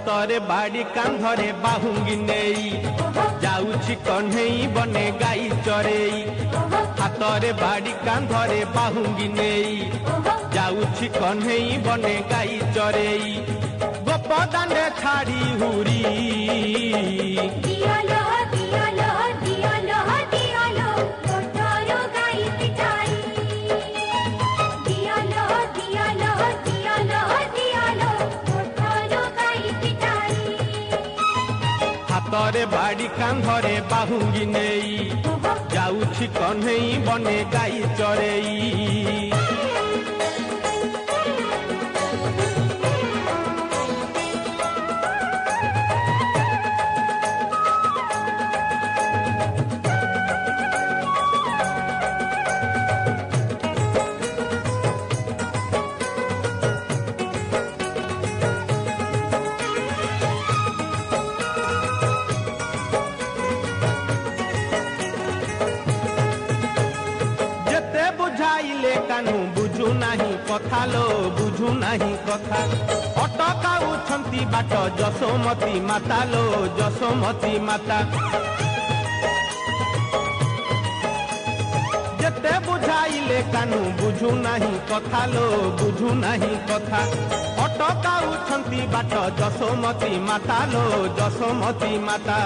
हातरे बाड़ी कांधरे बाहुंगी नेई जाउछि कन्हई बने गाई चरेई हातरे बाड़ी कांधरे बाहुंगी नेई जाउछि कन्हई बने गाई चरेई गोपदांडे छाड़ी हुरी दियालो दियालो दियालो दियालो कोठरो गाई पिटाई दियालो दियालो दियालो दियालो कोठरो गाई पिटाई हातरे बाड़ी कांधरे बाहुंगी नेई जाउछि कन्हई बने गाई चरेई कानू बुझू नाही कथा लो बुझू नाही कथा अटकाउछंती बाट जसोमती माता लो जसोमती माता जेते बुझाइले कानू बुझू नाही कथा लो बुझू नाही कथा अटकाउछंती बाट जसोमती माता लो जसोमती माता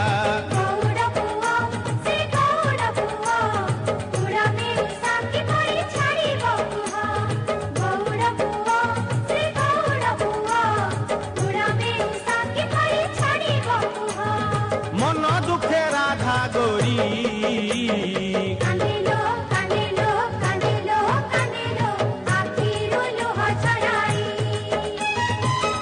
मन दुखे राधा गोरी कांदेलो कांदेलो कांदेलो कांदेलो आखिरो लोह छड़ाई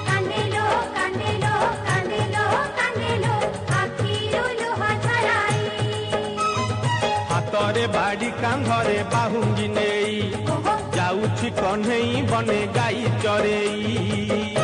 कांदेलो कांदेलो कांदेलो कांदेलो आखिरो लोह छड़ाई हातरे बाड़ी कांधरे बाहुंगी नेई जाउछि कन्हई बने गाई चरेई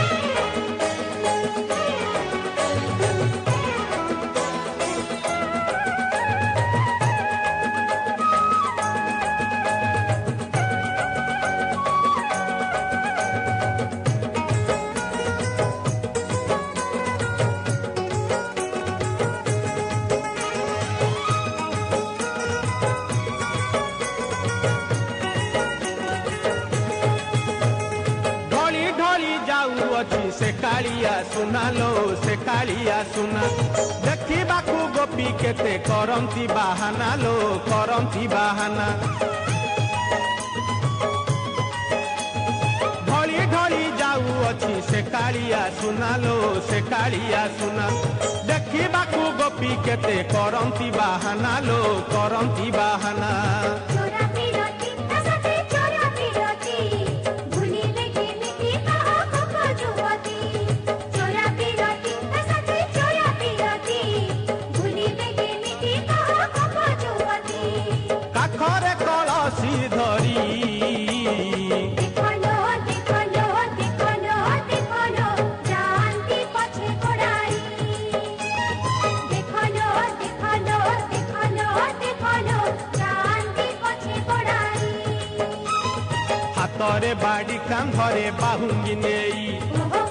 से कालिया सुना लो से कालिया सुना देखिबाकू गोपी केते करंती बाहाना लो करंती बाहाना ढली ढली जाऊ अछि से कालिया सुना लो से कालिया सुना देखिबाकू गोपी केते करंती बाहाना लो करंती बाहाना हातरे बाड़ी कांधरे बाहुंगी नेई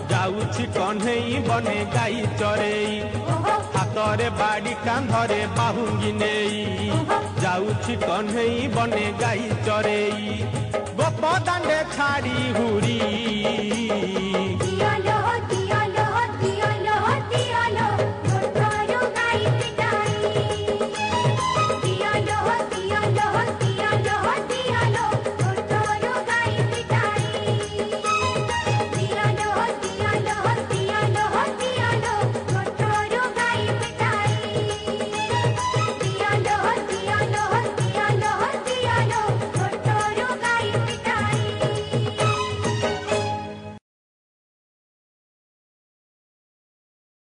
जाउछि कन्हई बने गाई चरेई हातरे बाड़ी कांधरे बाहुंगी नेई जाउछि कन्हई बने गाई चरेई गोपदांडे छाड़ी हुरी